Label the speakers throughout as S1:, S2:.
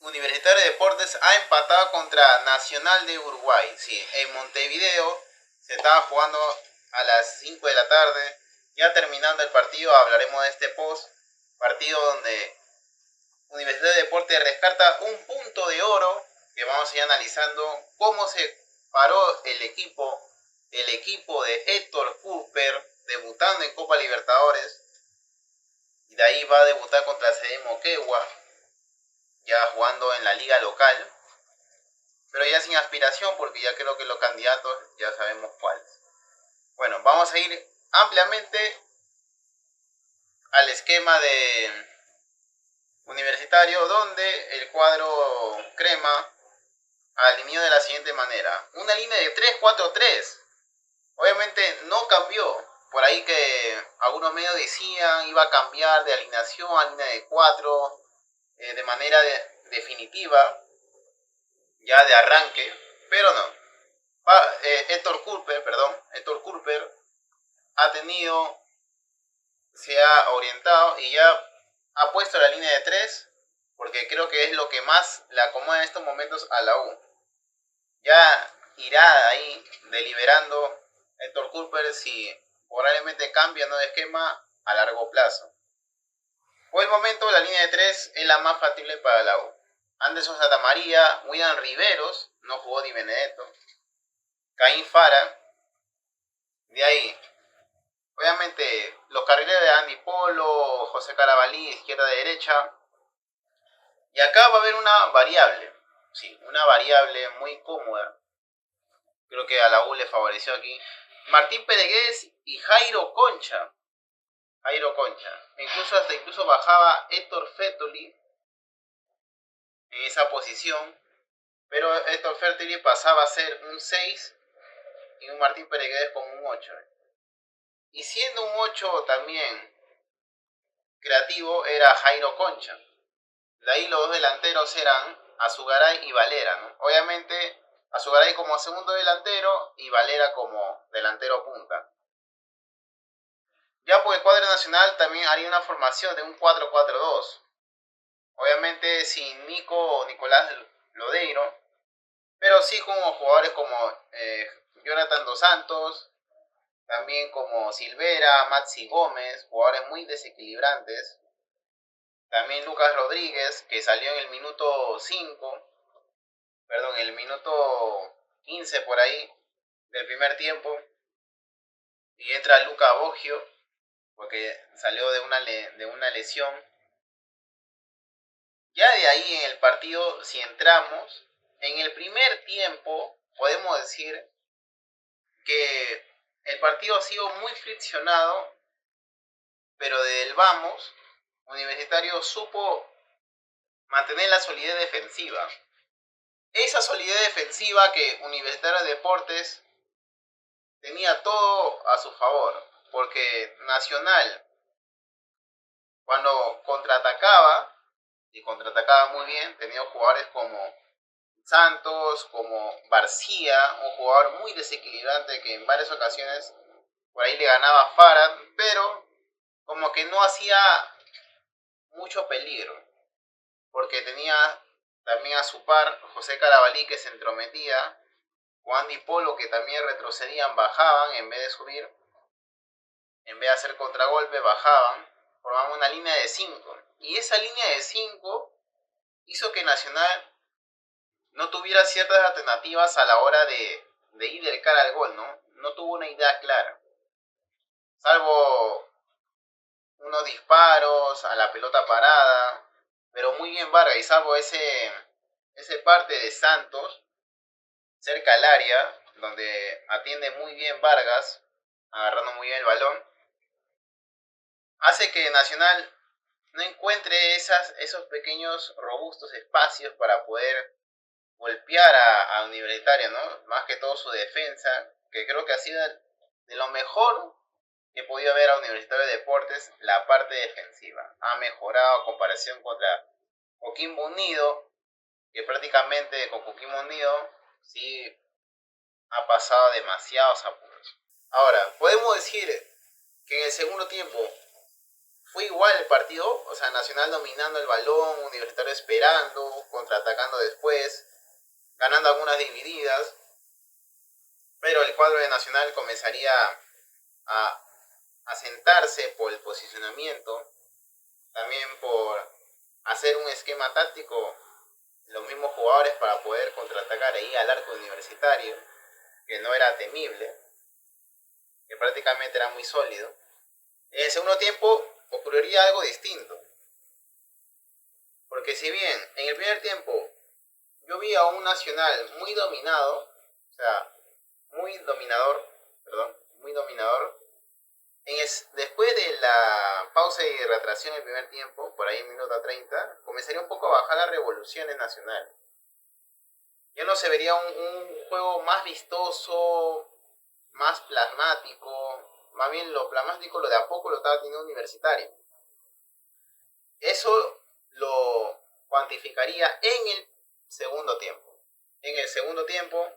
S1: Universitario de Deportes ha empatado contra Nacional de Uruguay. Sí, en Montevideo se estaba jugando a las 5 de la tarde. Ya terminando el partido hablaremos de este post. Partido donde Universidad de Deportes rescata un punto de oro, que vamos a ir analizando cómo se paró el equipo de Héctor Cooper, debutando en Copa Libertadores. Y de ahí va a debutar contra CD Moquegua, ya jugando en la liga local, pero ya sin aspiración, porque ya creo que los candidatos ya sabemos cuáles. Bueno, vamos a ir ampliamente al esquema de Universitario, donde el cuadro crema alineó de la siguiente manera: una línea de 3-4-3. Obviamente no cambió. Por ahí que algunos medios decían iba a cambiar de alineación a línea de 4 de manera definitiva, ya de arranque, pero no. Héctor Cooper se ha orientado y ya ha puesto la línea de 3, porque creo que es lo que más le acomoda en estos momentos a la U. Ya irá ahí deliberando Héctor Cooper si probablemente cambia de esquema a largo plazo. Por el momento la línea de 3 es la más factible para la U. Anderson Santamaría, William Riveros, no jugó Di Benedetto, Caín Fara. De ahí, obviamente, los carrileros de Andy Polo, José Carabalí, izquierda-derecha. Y acá va a haber una variable. Sí, una variable muy cómoda. Creo que a la U le favoreció aquí. Martín Peregués y Jairo Concha. Incluso bajaba Héctor Fertoli en esa posición. Pero Héctor Fertoli pasaba a ser un 6 y un Martín Peregués como un 8. Y siendo un 8 también creativo era Jairo Concha. De ahí los dos delanteros eran Azugaray y Valera, ¿no? Obviamente Azugaray como segundo delantero y Valera como delantero punta. Ya por el cuadro nacional también haría una formación de un 4-4-2. Obviamente sin Nicolás Lodeiro, pero sí con jugadores como Jonathan Dos Santos, también como Silvera, Maxi Gómez, jugadores muy desequilibrantes. También Lucas Rodríguez, que salió en el minuto 15 por ahí del primer tiempo. Y entra Luca Boggio, porque salió de una lesión. Ya de ahí en el partido, si entramos, en el primer tiempo podemos decir que el partido ha sido muy friccionado, pero desde el vamos, Universitario supo mantener la solidez defensiva. Esa solidez defensiva que Universitario de Deportes tenía todo a su favor, porque Nacional, cuando contraatacaba, y contraatacaba muy bien, tenía jugadores como Santos, como Barcía, un jugador muy desequilibrante que en varias ocasiones por ahí le ganaba a Farad, pero como que no hacía mucho peligro, porque tenía también a su par José Carabalí, que se entrometía, Juan Di Polo, que también retrocedían, bajaban en vez de subir, en vez de hacer contragolpe, bajaban, formaban una línea de 5. Y esa línea de 5 hizo que Nacional no tuviera ciertas alternativas a la hora de ir del cara al gol, ¿no? No tuvo una idea clara. Salvo unos disparos a la pelota parada, pero muy bien Vargas, y salvo ese parte de Santos, cerca al área, donde atiende muy bien Vargas, agarrando muy bien el balón, hace que Nacional no encuentre esos pequeños robustos espacios para poder golpear a Universitario, ¿no? Más que todo su defensa, que creo que ha sido de lo mejor que podía ver a Universitario de Deportes, la parte defensiva. Ha mejorado a comparación contra Coquimbo Unido, que prácticamente con Coquimbo Unido sí ha pasado demasiados apuros. Ahora, podemos decir que en el segundo tiempo fue igual el partido, o sea, Nacional dominando el balón, Universitario esperando, contraatacando después, ganando algunas divididas, pero el cuadro de Nacional comenzaría a asentarse por el posicionamiento, también por hacer un esquema táctico, los mismos jugadores para poder contraatacar ahí al arco universitario, que no era temible, que prácticamente era muy sólido. En el segundo tiempo ocurriría algo distinto, porque si bien en el primer tiempo yo vi a un Nacional muy dominado, o sea, muy dominador, después de la pausa y retracción del primer tiempo, por ahí en minuto 30, comenzaría un poco a bajar las revoluciones Nacional. Ya no se vería un juego más vistoso, más plasmático, más bien lo plasmático lo de a poco lo estaba teniendo Universitario. Eso lo cuantificaría en el segundo tiempo. En el segundo tiempo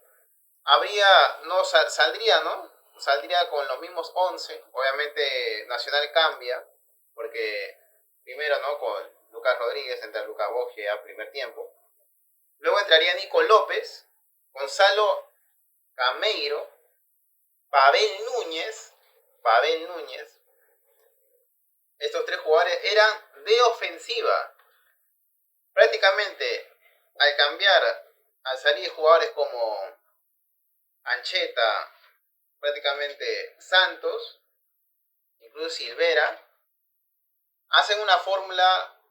S1: saldría con los mismos 11. Obviamente Nacional cambia, porque primero, ¿no? Con Lucas Rodríguez, entra Lucas Boje a primer tiempo. Luego entraría Nico López, Gonzalo Cameiro, Pavel Núñez. Estos tres jugadores eran de ofensiva. Prácticamente, al salir jugadores como Ancheta, prácticamente Santos, incluso Silvera, hacen una fórmula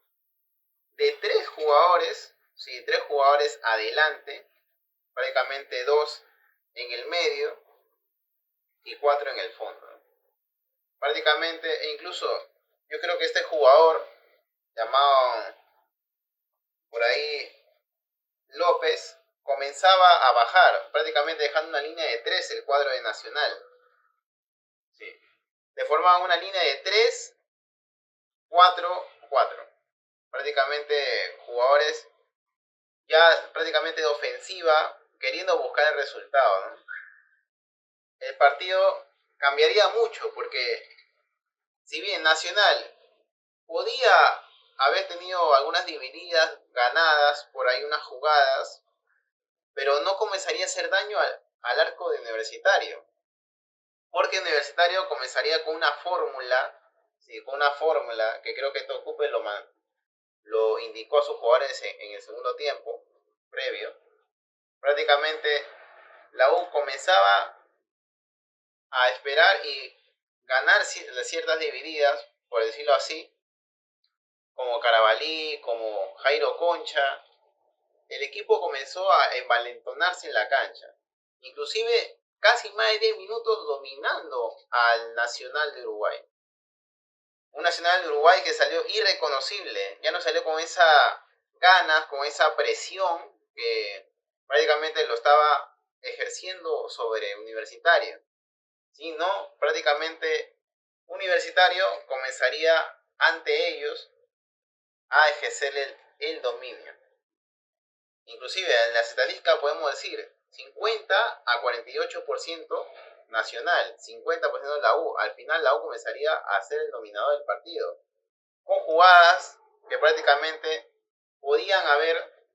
S1: de tres jugadores adelante, prácticamente 2 en el medio y 4 en el fondo. Prácticamente, e incluso yo creo que este jugador, llamado por ahí López, comenzaba a bajar, prácticamente dejando una línea de 3 el cuadro de Nacional. Sí. De forma una línea de 3, 4, 4. Prácticamente jugadores ya prácticamente de ofensiva, queriendo buscar el resultado, ¿no? El partido cambiaría mucho, porque si bien Nacional podía haber tenido algunas divididas ganadas, por ahí unas jugadas, pero no comenzaría a hacer daño al arco de Universitario, porque Universitario comenzaría con una fórmula, ¿sí? Con una fórmula que creo que Tocupe lo indicó a sus jugadores en el segundo tiempo previo. Prácticamente la U comenzaba a esperar y ganar ciertas divididas, por decirlo así, como Carabalí, como Jairo Concha. El equipo comenzó a envalentonarse en la cancha, inclusive casi más de 10 minutos dominando al Nacional de Uruguay. Un Nacional de Uruguay que salió irreconocible, ya no salió con esa ganas, con esa presión que prácticamente lo estaba ejerciendo sobre Universitario, sino prácticamente Universitario comenzaría ante ellos a ejercer el dominio. Inclusive en las estadísticas podemos decir 50 a 48% Nacional, 50% la U. Al final la U comenzaría a ser el dominador del partido, con jugadas que prácticamente podían haber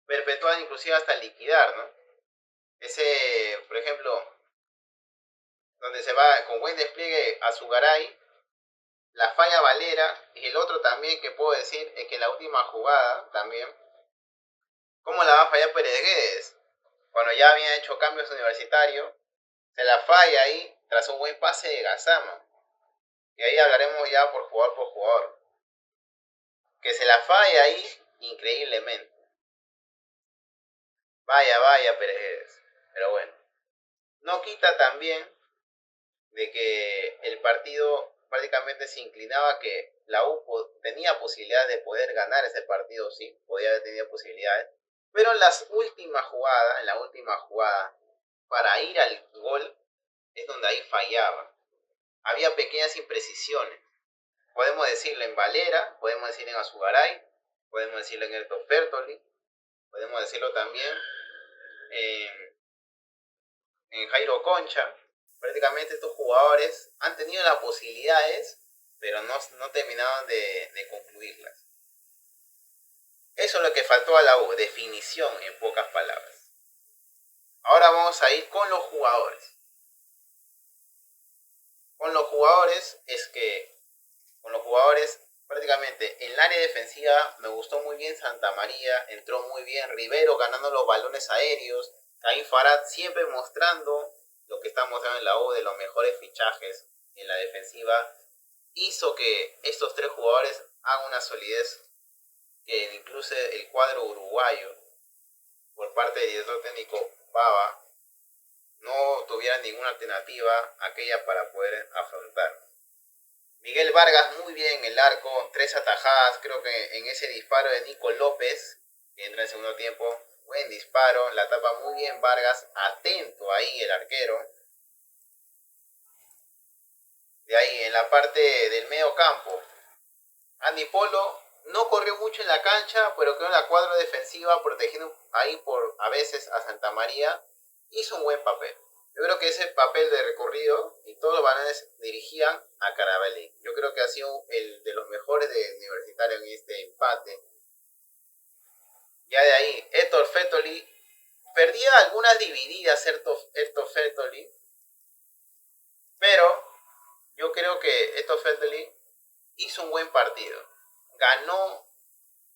S1: perpetuado, inclusive hasta liquidar, ¿no? Ese, por ejemplo, donde se va con buen despliegue a Zugaray, la falla Valera, y el otro también que puedo decir es que en la última jugada también, ¿cómo la va a fallar Pérez Guedes? Cuando ya había hecho cambios Universitario, se la falla ahí tras un buen pase de Gazama. Y ahí hablaremos ya por jugador. Que se la falla ahí increíblemente. Vaya Pérez Guedes. Pero bueno, no quita también de que el partido prácticamente se inclinaba, que la U tenía posibilidades de poder ganar ese partido, sí, podía haber tenido posibilidades, pero en la última jugada, para ir al gol, es donde ahí fallaba. Había pequeñas imprecisiones. Podemos decirlo en Valera, podemos decirlo en Azugaray, podemos decirlo en Erto Fertoli, podemos decirlo también en Jairo Concha. Prácticamente estos jugadores han tenido las posibilidades, pero no terminaban de concluirlas. Eso es lo que faltó a la U, definición en pocas palabras. Ahora vamos a ir con los jugadores. Con los jugadores prácticamente en el área defensiva me gustó muy bien Santa María, entró muy bien Rivero ganando los balones aéreos, Caín Farad siempre mostrando lo que está mostrando en la U de los mejores fichajes en la defensiva, hizo que estos tres jugadores hagan una solidez que incluso el cuadro uruguayo por parte del director técnico Bava no tuviera ninguna alternativa aquella para poder afrontar. Miguel Vargas muy bien en el arco, 3 atajadas, creo que en ese disparo de Nico López, que entra en segundo tiempo, buen disparo, la tapa muy bien Vargas, atento ahí el arquero. De ahí en la parte del medio campo, Andy Polo no corrió mucho en la cancha, pero quedó en la cuadra defensiva protegiendo ahí por a veces a Santa María, hizo un buen papel. Yo creo que ese papel de recorrido y todos los balones dirigían a Carabalí. Yo creo que ha sido el de los mejores de Universitario en este empate. Ya de ahí, Héctor Fetoli perdía algunas divididas, Héctor Fetoli, pero yo creo que Héctor Fetoli hizo un buen partido. Ganó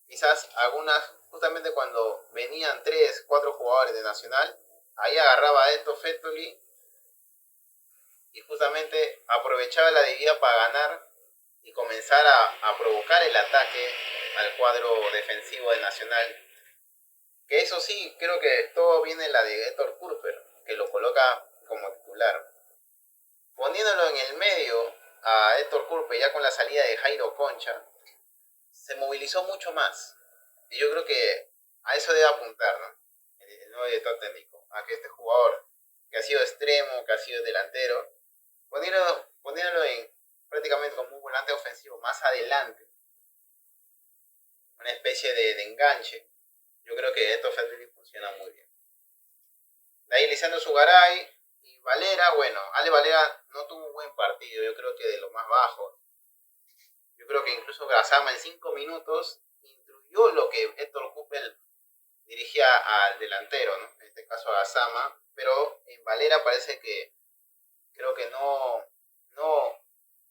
S1: quizás algunas, justamente cuando venían 3, 4 jugadores de Nacional, ahí agarraba a Héctor Fetoli y justamente aprovechaba la dividida para ganar y comenzar a provocar el ataque al cuadro defensivo de Nacional. Que eso sí, creo que todo viene en la de Héctor Kurper, que lo coloca como titular. Poniéndolo en el medio a Héctor Kurper ya con la salida de Jairo Concha, se movilizó mucho más. Y yo creo que a eso debe apuntar, ¿no? El nuevo director técnico, a que este jugador que ha sido extremo, que ha sido delantero, poniéndolo en prácticamente como un volante ofensivo más adelante, una especie de enganche, yo creo que esto funciona muy bien. De ahí Lisandro Zugaray y Valera, bueno, Ale Valera no tuvo un buen partido, yo creo que de lo más bajo. Yo creo que incluso Grazama en 5 minutos instruyó lo que Héctor Cooper dirigía al delantero, ¿no? En este caso a Grazama, pero en Valera parece que creo que no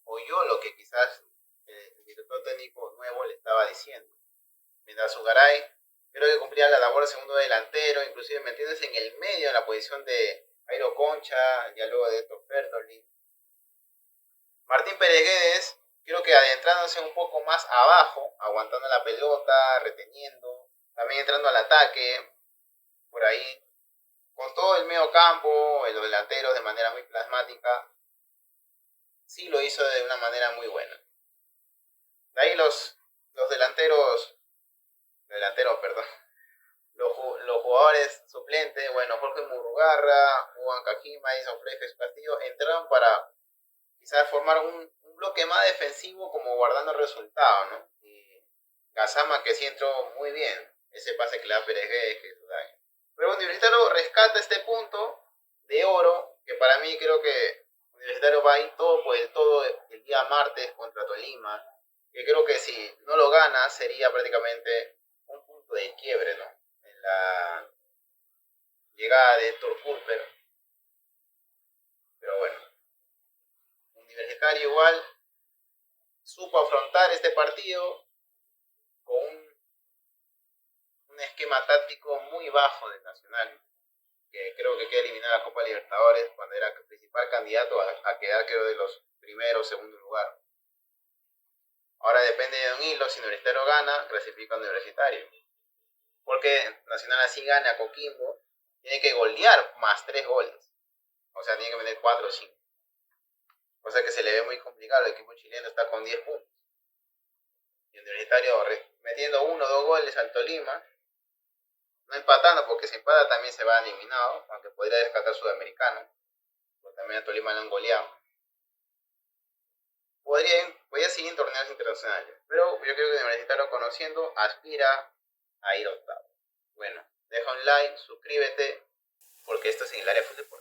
S1: oyó lo que quizás el director técnico nuevo le estaba diciendo. Mientras Zugaray creo que cumplía la labor de segundo delantero, inclusive metiéndose en el medio en la posición de Jairo Concha, ya luego de Héctor Fertoli. Martín Pereguedes, creo que adentrándose un poco más abajo, aguantando la pelota, reteniendo, también entrando al ataque, por ahí, con todo el medio campo, los delanteros de manera muy plasmática, sí lo hizo de una manera muy buena. De ahí los delanteros, perdón, los jugadores suplentes, bueno, Jorge Murugarra, Juan Cajima, Edison Flejes Castillo, entraron para quizás formar un bloque más defensivo como guardando el resultado, ¿no? Y Gazama que sí entró muy bien, ese pase que le da Pérez, pero Universitario rescata este punto de oro, que para mí creo que Universitario va a ir todo por el todo el día martes contra Tolima, que creo que si no lo gana sería prácticamente un punto de quiebre, ¿no? En la llegada de Héctor Cooper. Pero bueno, Universitario igual supo afrontar este partido con un esquema táctico muy bajo de Nacional, que creo que queda eliminada la Copa Libertadores cuando era el principal candidato a quedar, creo, de los primeros o segundo lugar. Ahora depende de un hilo, si Universitario gana, clasifica a Universitario. Porque Nacional así gana a Coquimbo, tiene que golear más 3 goles. O sea, tiene que meter 4 o 5. Cosa que se le ve muy complicado, el equipo chileno está con 10 puntos. Y Universitario metiendo 1 o 2 goles al Tolima, no empatando, porque si empata también se va eliminado, aunque podría descartar Sudamericano, porque también a Tolima le han goleado. Podría seguir en torneos internacionales, pero yo creo que Universitario, conociendo, aspira a ir octavo. Bueno, deja un like, suscríbete, porque esto es en el área fútbol.